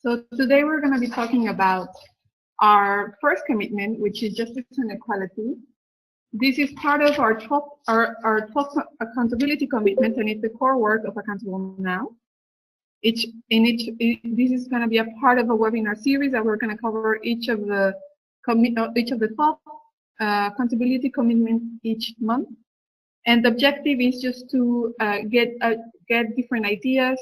So today we're going to be talking about our first commitment, which is justice and equality. This is part of our 12 accountability commitments, and it's the core work of Accountable Now. This is going to be a part of a webinar series that we're going to cover each of the 12 accountability commitments each month. And the objective is just to get different ideas,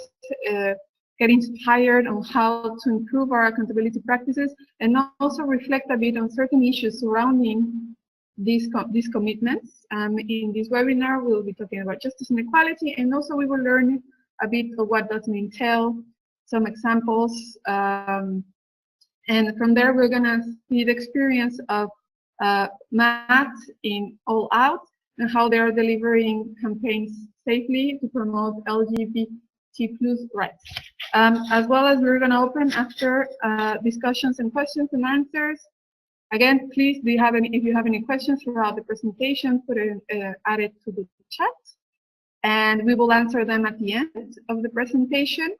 get inspired on how to improve our accountability practices, and also reflect a bit on certain issues surrounding these commitments. In this webinar, we'll be talking about justice and equality, and also we will learn a bit of what does it entail, some examples, and from there we're going to see the experience of MAT in All Out and how they are delivering campaigns safely to promote LGBT+ rights. As well as we're going to open after discussions and questions and answers. Again, please, if you have any questions throughout the presentation, add it to the chat, and we will answer them at the end of the presentation.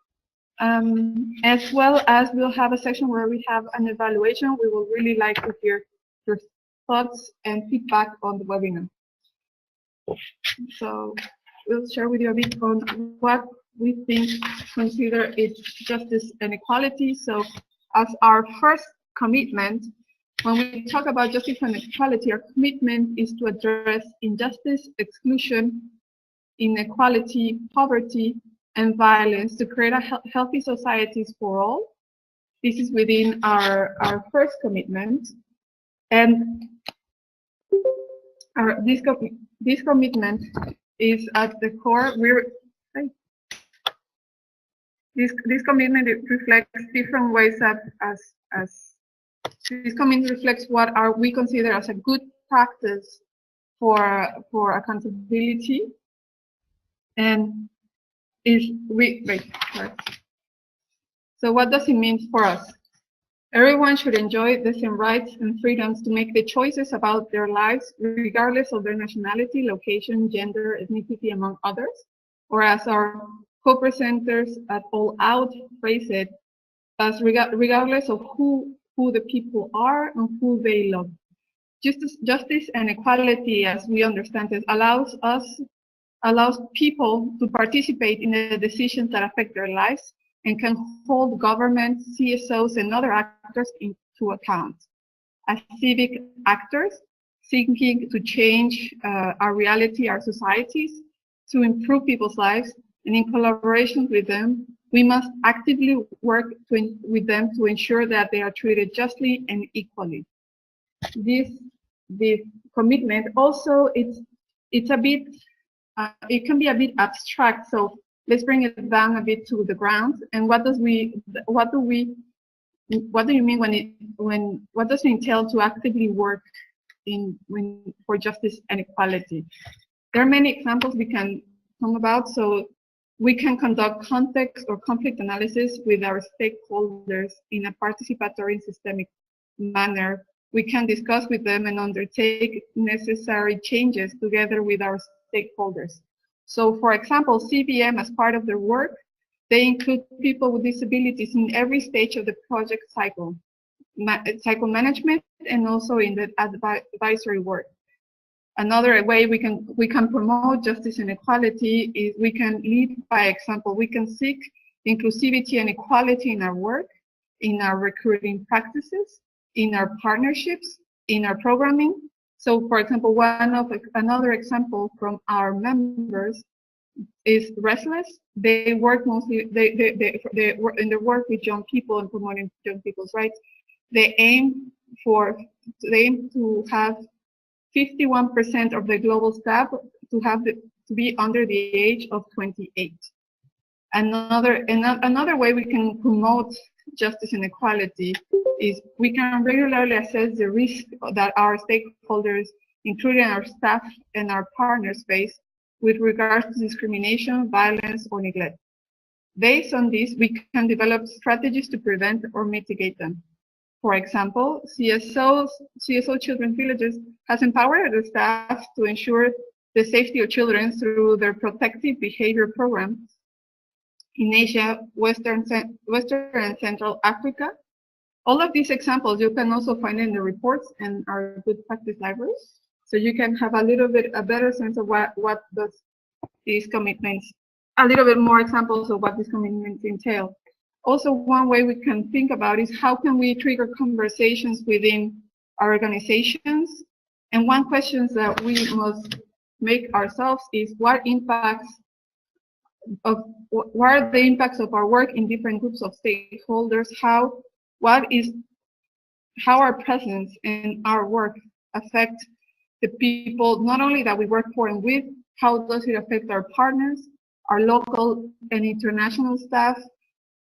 As well as we'll have a section where we have an evaluation. We will really like to hear your thoughts and feedback on the webinar. So we'll share with you a bit on what we consider it's justice and equality. So as our first commitment, when we talk about justice and equality, our commitment is to address injustice, exclusion, inequality, poverty, and violence to create healthy societies for all. This is within our first commitment. And this commitment is at the core. This commitment reflects different ways this commitment reflects what we consider as a good practice for accountability, and So what does it mean for us? Everyone should enjoy the same rights and freedoms to make the choices about their lives, regardless of their nationality, location, gender, ethnicity, among others. Or as our co-presenters at All Out phrase it, as regardless of who the people are and who they love. Justice and equality, as we understand it, allows people to participate in the decisions that affect their lives and can hold governments, CSOs, and other actors into account. As civic actors seeking to change our reality, our societies, to improve people's lives, and in collaboration with them, we must actively work with them to ensure that they are treated justly and equally. This commitment also, it's a bit, it can be a bit abstract. So let's bring it down a bit to the ground. And what do you mean what does it entail to actively work for justice and equality? There are many examples we can talk about. So we can conduct context or conflict analysis with our stakeholders in a participatory and systemic manner. We can discuss with them and undertake necessary changes together with our stakeholders. So for example, CBM, as part of their work, they include people with disabilities in every stage of the project cycle management, and also in the advisory work. Another way we can promote justice and equality is we can lead by example. We can seek inclusivity and equality in our work, in our recruiting practices, in our partnerships, in our programming. So, for example, another example from our members is Restless. They work mostly. They work in their work with young people and promoting young people's rights. They aim to have 51% of the global staff to be under the age of 28. Another way we can promote justice and equality is we can regularly assess the risk that our stakeholders, including our staff and our partners, face with regards to discrimination, violence, or neglect. Based on this, we can develop strategies to prevent or mitigate them. For example, CSO Children's Villages has empowered the staff to ensure the safety of children through their protective behavior programs in Asia, Western and Central Africa. All of these examples you can also find in the reports and our good practice libraries. So you can have a better sense of what does these commitments, a little bit more examples of what these commitments entail. Also, one way we can think about is how can we trigger conversations within our organizations? And one question that we must make ourselves is what are the impacts of our work in different groups of stakeholders? How our presence and our work affect the people, not only that we work for and with, how does it affect our partners, our local and international staff,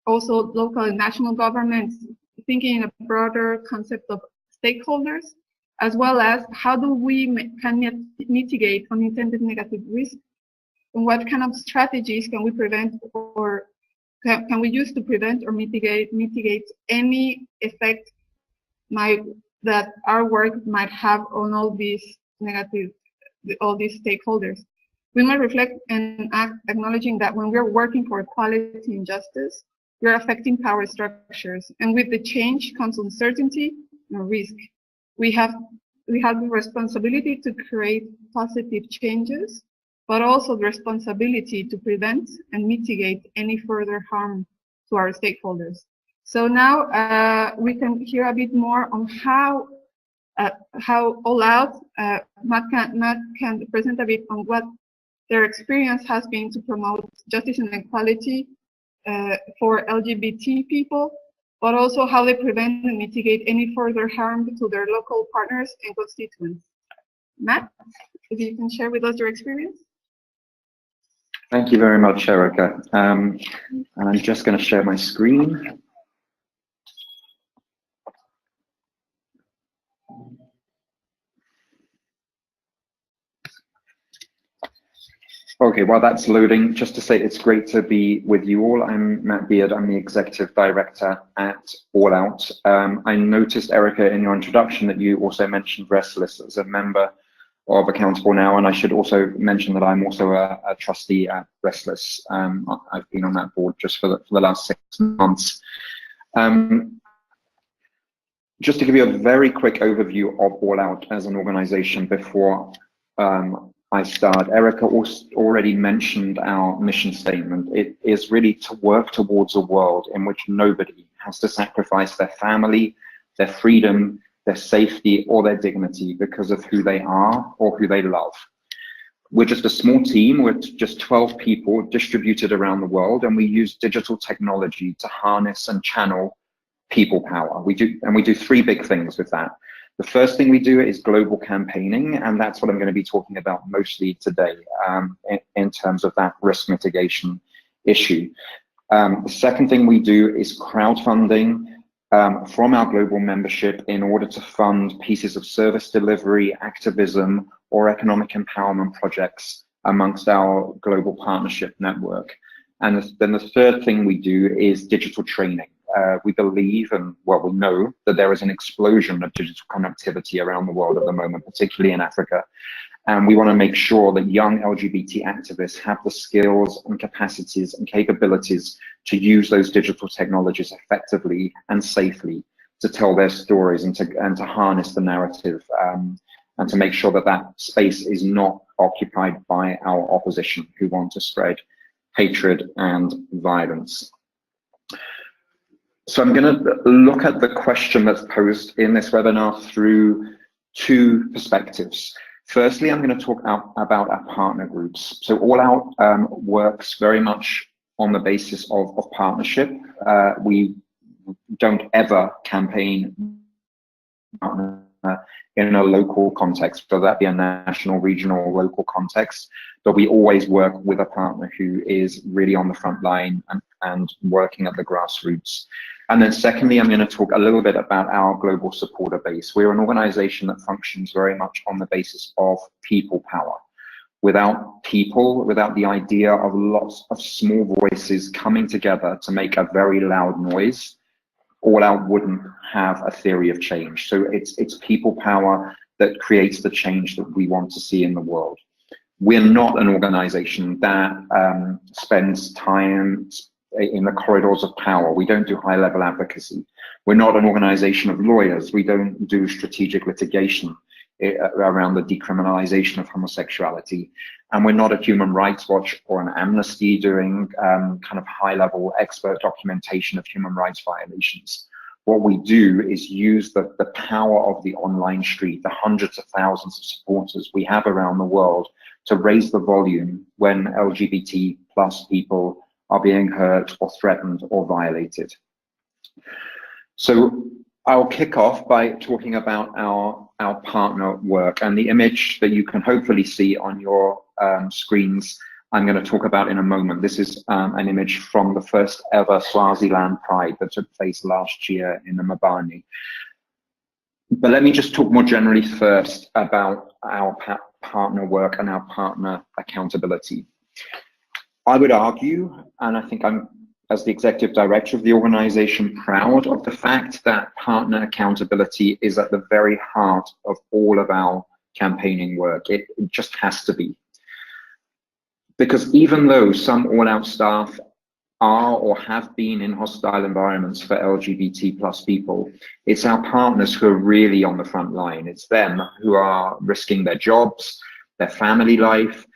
also local and national governments, thinking in a broader concept of stakeholders, as well as how do we mitigate unintended negative risk, and what kind of strategies can we prevent or can we use to prevent or mitigate any effect that our work might have on all these stakeholders. We might reflect and act acknowledging that when we're working for equality and justice, we're affecting power structures, and with the change comes uncertainty and risk. We have the responsibility to create positive changes, but also the responsibility to prevent and mitigate any further harm to our stakeholders. So now we can hear a bit more on how All Out, Matt can present a bit on what their experience has been to promote justice and equality for LGBT people, but also how they prevent and mitigate any further harm to their local partners and constituents. Matt, if you can share with us your experience. Thank you very much, Erica. And I'm just going to share my screen. Okay, while that's loading, just to say it's great to be with you all. I'm Matt Beard, I'm the Executive Director at All Out. I noticed, Erica, in your introduction that you also mentioned Restless as a member of Accountable Now, and I should also mention that I'm also a trustee at Restless. I've been on that board just for the last 6 months. Just to give you a very quick overview of All Out as an organization before I start, Erica already mentioned our mission statement. It is really to work towards a world in which nobody has to sacrifice their family, their freedom, their safety, or their dignity because of who they are or who they love. We're just a small team with just 12 people distributed around the world, and we use digital technology to harness and channel people power. We do 3 big things with that. The first thing we do is global campaigning, and that's what I'm going to be talking about mostly today in terms of that risk mitigation issue. The second thing we do is crowdfunding from our global membership in order to fund pieces of service delivery, activism, or economic empowerment projects amongst our global partnership network. And then the third thing we do is digital training. We believe, and well, we know that there is an explosion of digital connectivity around the world at the moment, particularly in Africa. And we want to make sure that young LGBT activists have the skills and capacities and capabilities to use those digital technologies effectively and safely to tell their stories and to harness the narrative and to make sure that that space is not occupied by our opposition who want to spread hatred and violence. So I'm going to look at the question that's posed in this webinar through 2 perspectives. Firstly, I'm going to talk about our partner groups. So All Out works very much on the basis of partnership. We don't ever campaign in a local context, whether that be a national, regional, or local context, but we always work with a partner who is really on the front line and working at the grassroots. And then secondly, I'm going to talk a little bit about our global supporter base. We're an organization that functions very much on the basis of people power. Without people, without the idea of lots of small voices coming together to make a very loud noise, All Out wouldn't have a theory of change. So it's people power that creates the change that we want to see in the world. We're not an organization that spends time in the corridors of power. We don't do high-level advocacy. We're not an organization of lawyers. We don't do strategic litigation around the decriminalization of homosexuality. And we're not a Human Rights Watch or an Amnesty doing kind of high-level expert documentation of human rights violations. What we do is use the power of the online street, the hundreds of thousands of supporters we have around the world, to raise the volume when LGBT plus people are being hurt or threatened or violated. So I'll kick off by talking about our partner work, and the image that you can hopefully see on your screens I'm going to talk about in a moment. This is an image from the first ever Swaziland Pride that took place last year in the Mbani. But let me just talk more generally first about our partner work and our partner accountability. I would argue, and I think I'm, as the executive director of the organization, proud of the fact that partner accountability is at the very heart of all of our campaigning work. It just has to be. Because even though some all-out staff are or have been in hostile environments for LGBT plus people, it's our partners who are really on the front line. It's them who are risking their jobs, their family life,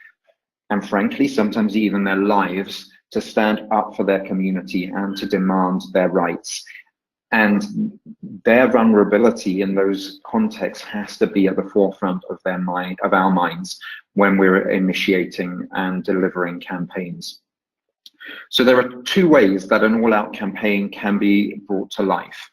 and frankly, sometimes even their lives, to stand up for their community and to demand their rights. And their vulnerability in those contexts has to be at the forefront of their mind, of our minds, when we're initiating and delivering campaigns. So there are two ways that an all-out campaign can be brought to life.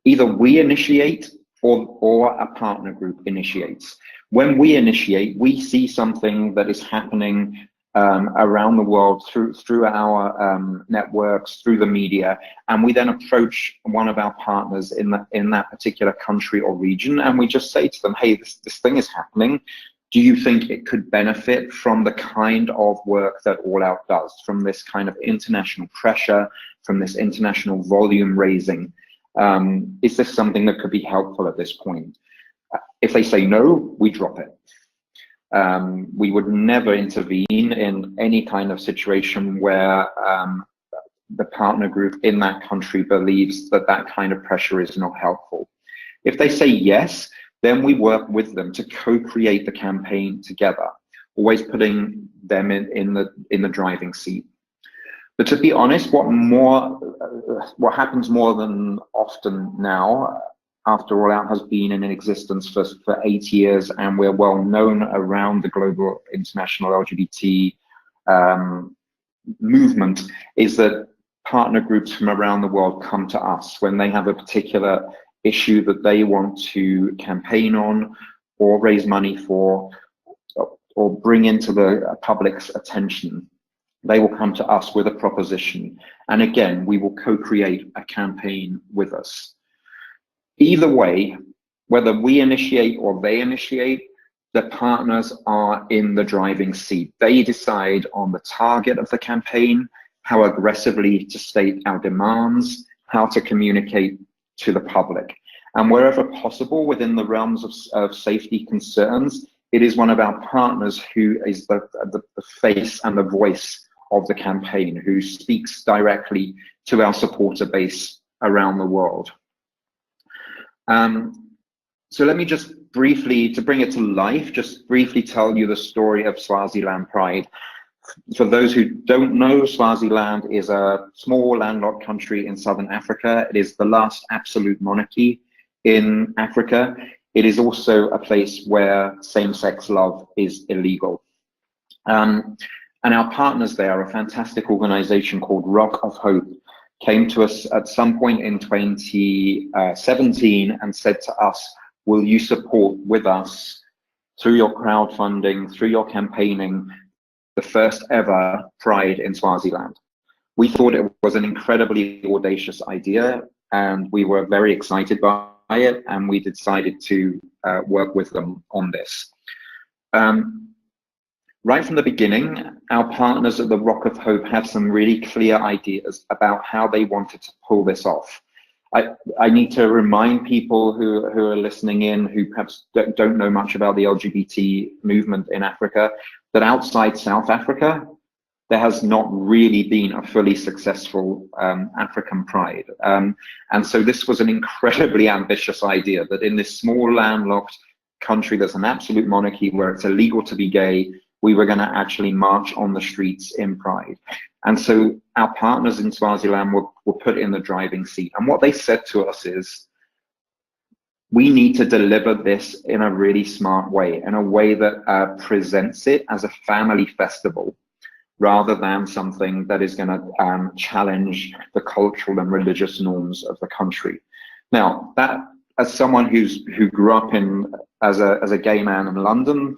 Either we initiate or a partner group initiates. When we initiate, we see something that is happening around the world through our networks, through the media, and we then approach one of our partners in that particular country or region, and we just say to them, hey, this thing is happening. Do you think it could benefit from the kind of work that All Out does, from this kind of international pressure, from this international volume raising? Is this something that could be helpful at this point? If they say no, we drop it. We would never intervene in any kind of situation where the partner group in that country believes that that kind of pressure is not helpful. If they say yes, then we work with them to co-create the campaign together, always putting them in the driving seat. But to be honest, what happens more than often now, after All Out has been in existence for 8 years, and we're well known around the global international LGBT movement, is that partner groups from around the world come to us when they have a particular issue that they want to campaign on or raise money for or bring into the public's attention. They will come to us with a proposition, and again, we will co-create a campaign with us. Either way, whether we initiate or they initiate, the partners are in the driving seat. They decide on the target of the campaign, how aggressively to state our demands, how to communicate to the public. And wherever possible within the realms of safety concerns, it is one of our partners who is the face and the voice of the campaign, who speaks directly to our supporter base around the world. So let me just briefly, to bring it to life, just briefly tell you the story of Swaziland Pride. For those who don't know, Swaziland is a small landlocked country in southern Africa. It is the last absolute monarchy in Africa. It is also a place where same-sex love is illegal. And our partners there, a fantastic organization called Rock of Hope, came to us at some point in 2017 and said to us, will you support with us through your crowdfunding, through your campaigning, the first ever Pride in Swaziland? We thought it was an incredibly audacious idea, and we were very excited by it, and we decided to work with them on this. Right from the beginning, our partners at the Rock of Hope had some really clear ideas about how they wanted to pull this off. I need to remind people who are listening in, who perhaps don't know much about the LGBT movement in Africa, that outside South Africa, there has not really been a fully successful African Pride. And so this was an incredibly ambitious idea, that in this small landlocked country that's an absolute monarchy where it's illegal to be gay, we were going to actually march on the streets in pride. And so our partners in Swaziland were put in the driving seat. And what they said to us is, we need to deliver this in a really smart way, in a way that presents it as a family festival, rather than something that is going to challenge the cultural and religious norms of the country. Now, that, as someone who grew up as a gay man in London,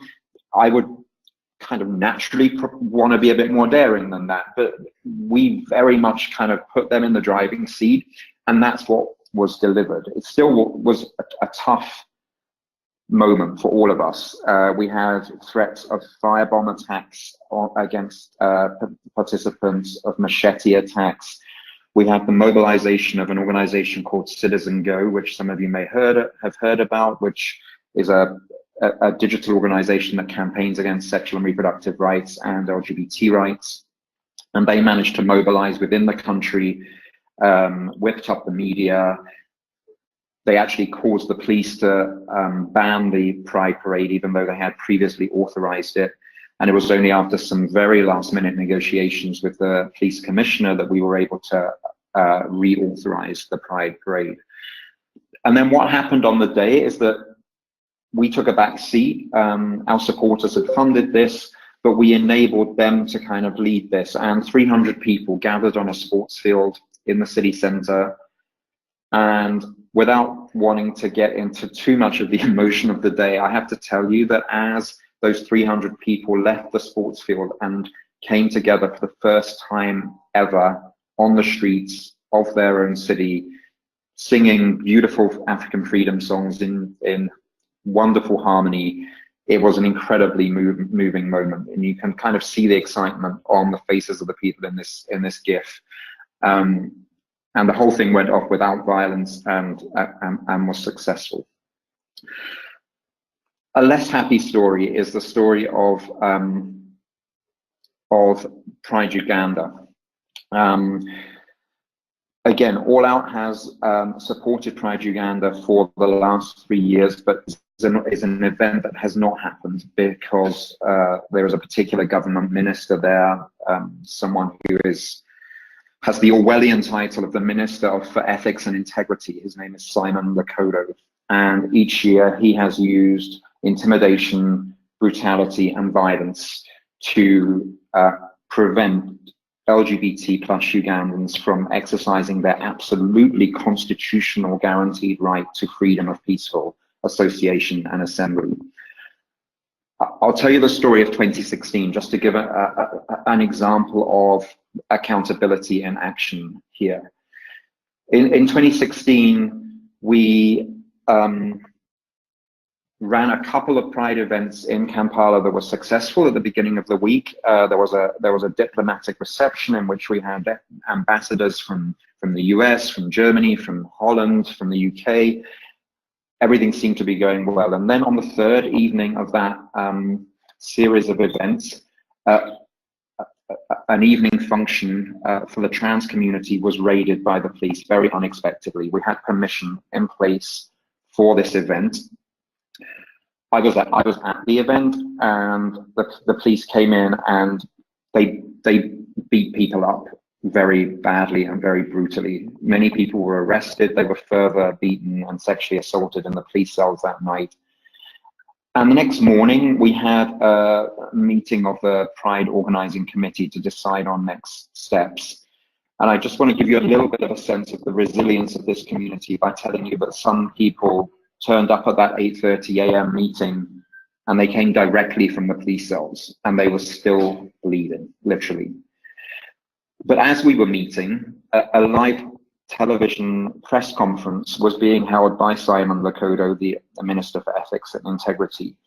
I would kind of naturally want to be a bit more daring than that, but we very much kind of put them in the driving seat, and that's what was delivered. It still was a tough moment for all of us. We had threats of firebomb attacks against participants, of machete attacks. We had the mobilization of an organization called Citizen Go, which some of you may have heard about, which is a digital organization that campaigns against sexual and reproductive rights and LGBT rights. And they managed to mobilize within the country, whipped up the media. They actually caused the police to ban the Pride Parade, even though they had previously authorized it. And it was only after some very last-minute negotiations with the police commissioner that we were able to reauthorize the Pride Parade. And then what happened on the day is that we took a back seat. Our supporters had funded this, but we enabled them to kind of lead this. And 300 people gathered on a sports field in the city center. And without wanting to get into too much of the emotion of the day, I have to tell you that as those 300 people left the sports field and came together for the first time ever on the streets of their own city, singing beautiful African freedom songs in wonderful harmony, it was an incredibly moving moment. And you can kind of see the excitement on the faces of the people in this GIF. And the whole thing went off without violence and was successful. A less happy story is the story of Pride Uganda. Again, All Out has supported Pride Uganda for the last 3 years, but is an event that has not happened because there is a particular government minister there, someone who has the Orwellian title of the Minister for Ethics and Integrity. His name is Simon Lokodo. And each year he has used intimidation, brutality, and violence to prevent LGBT plus Ugandans from exercising their absolutely constitutional guaranteed right to freedom of peaceful association and assembly. I'll tell you the story of 2016, just to give an example of accountability and action here. In 2016, we ran a couple of Pride events in Kampala that were successful at the beginning of the week. There was a diplomatic reception in which we had ambassadors from the US, from Germany, from Holland, from the UK. Everything seemed to be going well. And then on the third evening of that series of events, an evening function for the trans community was raided by the police very unexpectedly. We had permission in place for this event. I was at the event, and the police came in and they beat people up very badly and very brutally. Many people were arrested. They were further beaten and sexually assaulted in the police cells that night. And the next morning, we had a meeting of the Pride Organizing Committee to decide on next steps. And I just want to give you a little bit of a sense of the resilience of this community by telling you that some people turned up at that 8:30 a.m. meeting, and they came directly from the police cells, and they were still bleeding, literally. But as we were meeting, a live television press conference was being held by Simon Lokodo, the Minister for Ethics and Integrity.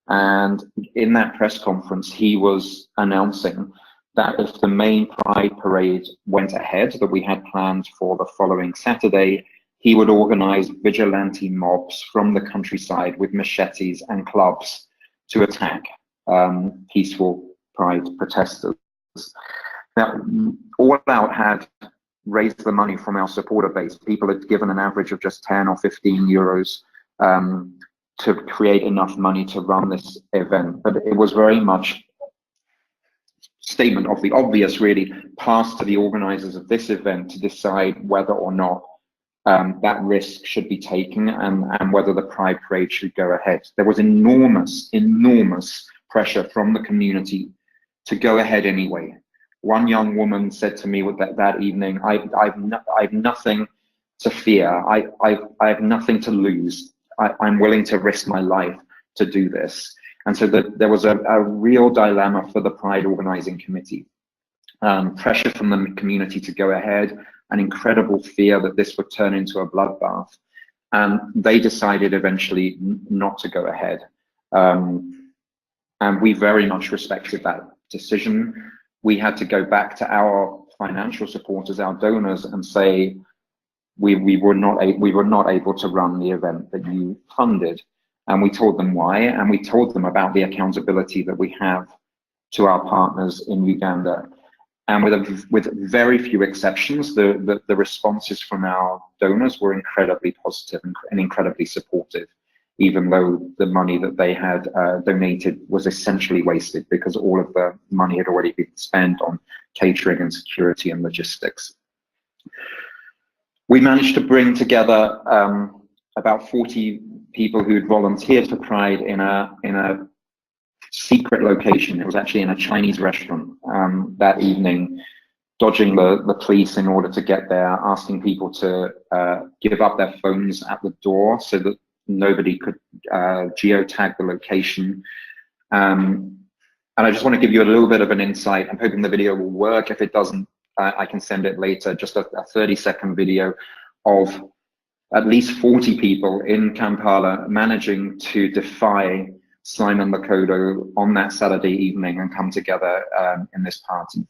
And in that press conference, he was announcing that if the main Pride Parade went ahead, that we had planned for the following Saturday, he would organize vigilante mobs from the countryside with machetes and clubs to attack peaceful Pride protesters. Now, All Out had raised the money from our supporter base. People had given an average of just 10 or 15 euros to create enough money to run this event. But it was very much statement of the obvious, really, passed to the organizers of this event to decide whether or not that risk should be taken and whether the Pride Parade should go ahead. There was enormous pressure from the community to go ahead anyway. One young woman said to me that evening, I've nothing to fear. I have nothing to lose. I'm willing to risk my life to do this. And so there was a real dilemma for the Pride Organizing Committee. Pressure from the community to go ahead, an incredible fear that this would turn into a bloodbath. And they decided eventually not to go ahead. And we very much respected that decision. We had to go back to our financial supporters, our donors, and say, we were not able to run the event that you funded. And we told them why, and we told them about the accountability that we have to our partners in Uganda. And with very few exceptions, the responses from our donors were incredibly positive and incredibly supportive, even though the money that they had donated was essentially wasted because all of the money had already been spent on catering and security and logistics. We managed to bring together about 40 people who had volunteered for Pride in a secret location. It was actually in a Chinese restaurant that evening, dodging the police in order to get there, asking people to give up their phones at the door so that nobody could geotag the location. And I just want to give you a little bit of an insight. I'm hoping the video will work. If it doesn't, I can send it later. Just a 30-second video of at least 40 people in Kampala managing to defy Simon Lokodo on that Saturday evening and come together in this party.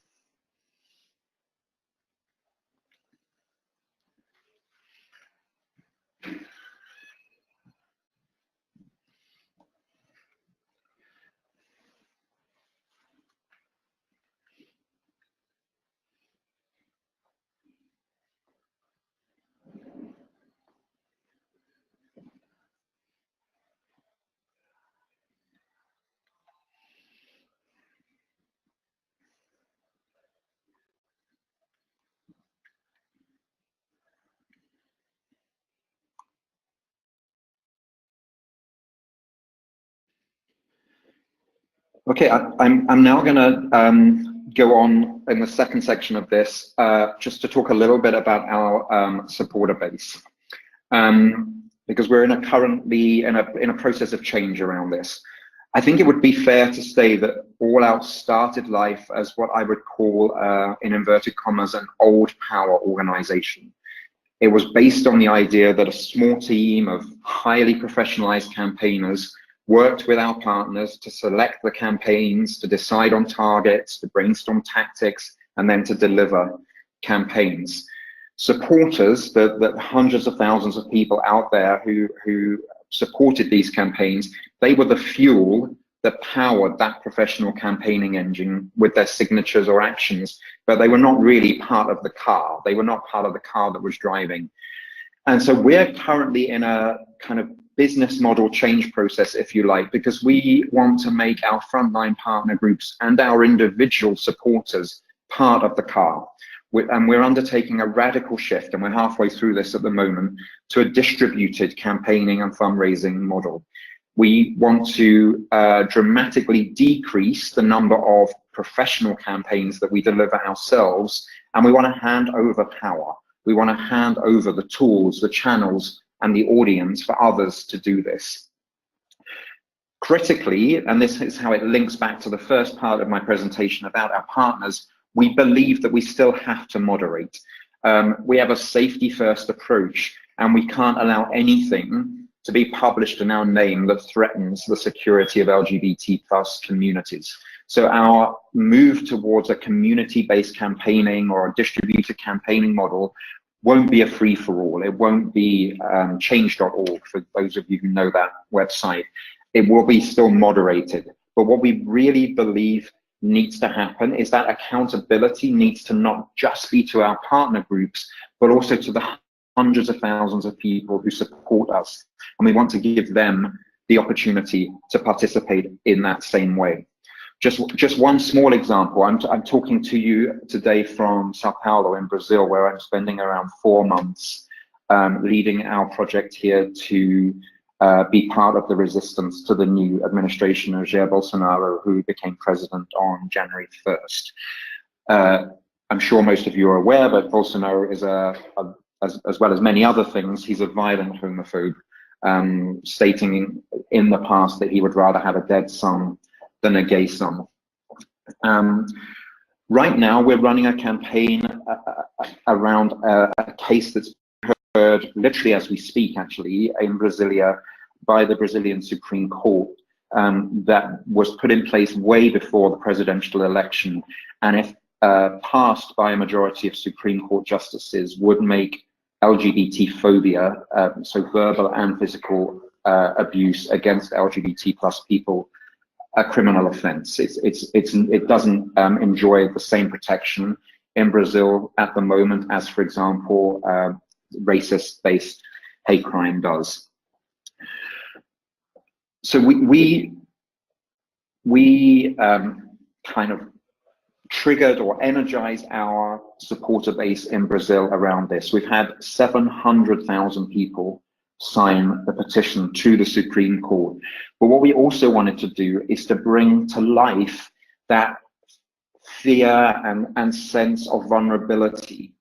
Okay, I'm now going to go on in the second section of this just to talk a little bit about our supporter base, because we're currently in a process of change around this. I think it would be fair to say that All Out started life as what I would call, in inverted commas, an old power organization. It was based on the idea that a small team of highly professionalized campaigners worked with our partners to select the campaigns, to decide on targets, to brainstorm tactics, and then to deliver campaigns. Supporters, the hundreds of thousands of people out there who supported these campaigns, they were the fuel that powered that professional campaigning engine with their signatures or actions, but they were not really part of the car. They were not part of the car that was driving. And so we're currently in a kind of business model change process, if you like, because we want to make our frontline partner groups and our individual supporters part of the car. And we're undertaking a radical shift, and we're halfway through this at the moment, to a distributed campaigning and fundraising model. We want to dramatically decrease the number of professional campaigns that we deliver ourselves, and we want to hand over power. We want to hand over the tools, the channels, and the audience for others to do this. Critically, and this is how it links back to the first part of my presentation about our partners, we believe that we still have to moderate. We have a safety-first approach, and we can't allow anything to be published in our name that threatens the security of LGBT+ communities. So our move towards a community-based campaigning or a distributed campaigning model won't be a free-for-all. It won't be change.org, for those of you who know that website. It will be still moderated. But what we really believe needs to happen is that accountability needs to not just be to our partner groups, but also to the hundreds of thousands of people who support us. And we want to give them the opportunity to participate in that same way. Just one small example. I'm talking to you today from Sao Paulo in Brazil, where I'm spending around 4 months leading our project here to be part of the resistance to the new administration of Jair Bolsonaro, who became president on January 1st. I'm sure most of you are aware, but Bolsonaro is as well as many other things, he's a violent homophobe, stating in the past that he would rather have a dead son than a gay son. Right now, we're running a campaign around a case that's heard literally as we speak, actually, in Brasilia by the Brazilian Supreme Court, that was put in place way before the presidential election, and if passed by a majority of Supreme Court justices, would make LGBT phobia, so verbal and physical abuse against LGBT plus people, a criminal offense. It doesn't enjoy the same protection in Brazil at the moment as, for example, racist-based hate crime does. So we kind of triggered or energized our supporter base in Brazil around this. We've had 700,000 people sign the petition to the Supreme Court. But what we also wanted to do is to bring to life that fear and sense of vulnerability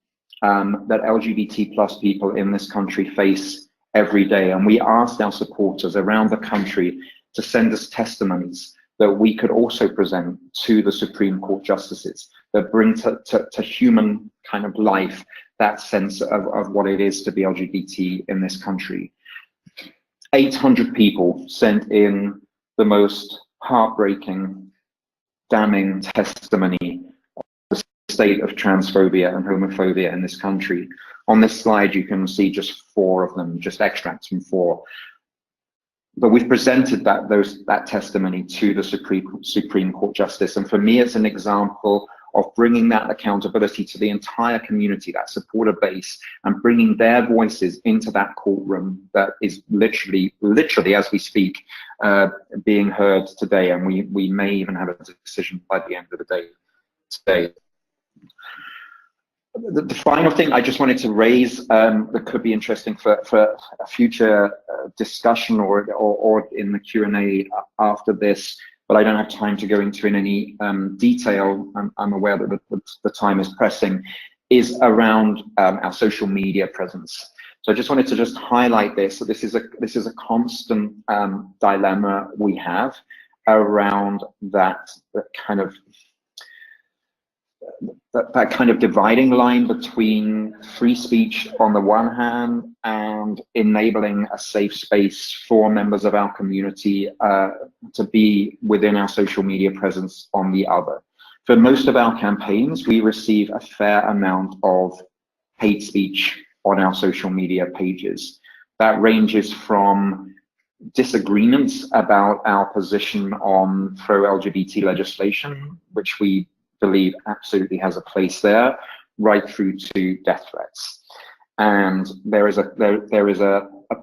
that LGBT plus people in this country face every day. And we asked our supporters around the country to send us testimonies that we could also present to the Supreme Court justices that bring to human kind of life that sense of what it is to be LGBT in this country. 800 people sent in the most heartbreaking, damning testimony of the state of transphobia and homophobia in this country. On this slide, you can see just 4 of them, just extracts from 4. But we've presented that testimony to the Supreme Court justice. And for me, it's an example of bringing that accountability to the entire community, that supporter base, and bringing their voices into that courtroom that is literally as we speak, being heard today. And we may even have a decision by the end of the day today. The final thing I just wanted to raise that could be interesting for a future discussion or in the Q&A after this, but I don't have time to go into in any detail. I'm aware that the time is pressing, is around our social media presence. So I just wanted to just highlight this. So this is a constant dilemma we have around that kind of dividing line between free speech on the one hand and enabling a safe space for members of our community to be within our social media presence on the other. For most of our campaigns, we receive a fair amount of hate speech on our social media pages. That ranges from disagreements about our position on pro-LGBT legislation, which we believe absolutely has a place there, right through to death threats. And there is a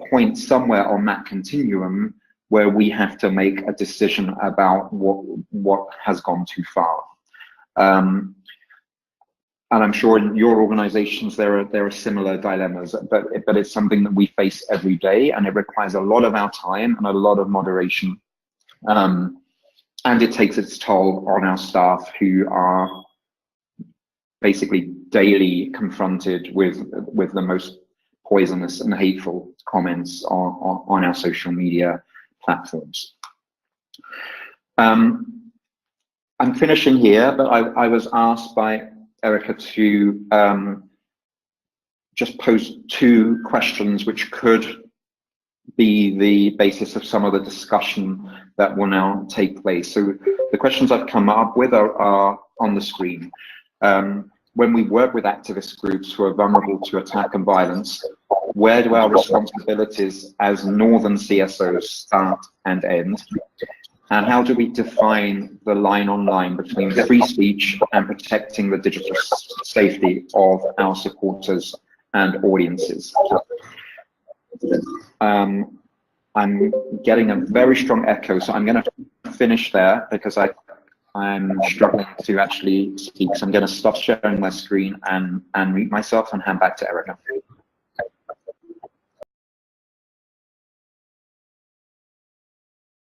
point somewhere on that continuum where we have to make a decision about what has gone too far. And I'm sure in your organizations there are similar dilemmas, but it's something that we face every day, and it requires a lot of our time and a lot of moderation. And it takes its toll on our staff, who are basically daily confronted with the most poisonous and hateful comments on our social media platforms. I'm finishing here, but I was asked by Erica to just pose 2 questions which could be the basis of some of the discussion that will now take place. So the questions I've come up with are on the screen. When we work with activist groups who are vulnerable to attack and violence, where do our responsibilities as Northern CSOs start and end? And how do we define the line on line between free speech and protecting the digital safety of our supporters and audiences? I'm getting a very strong echo, so I'm going to finish there because I'm struggling to actually speak. So I'm going to stop sharing my screen and mute myself and hand back to Erica.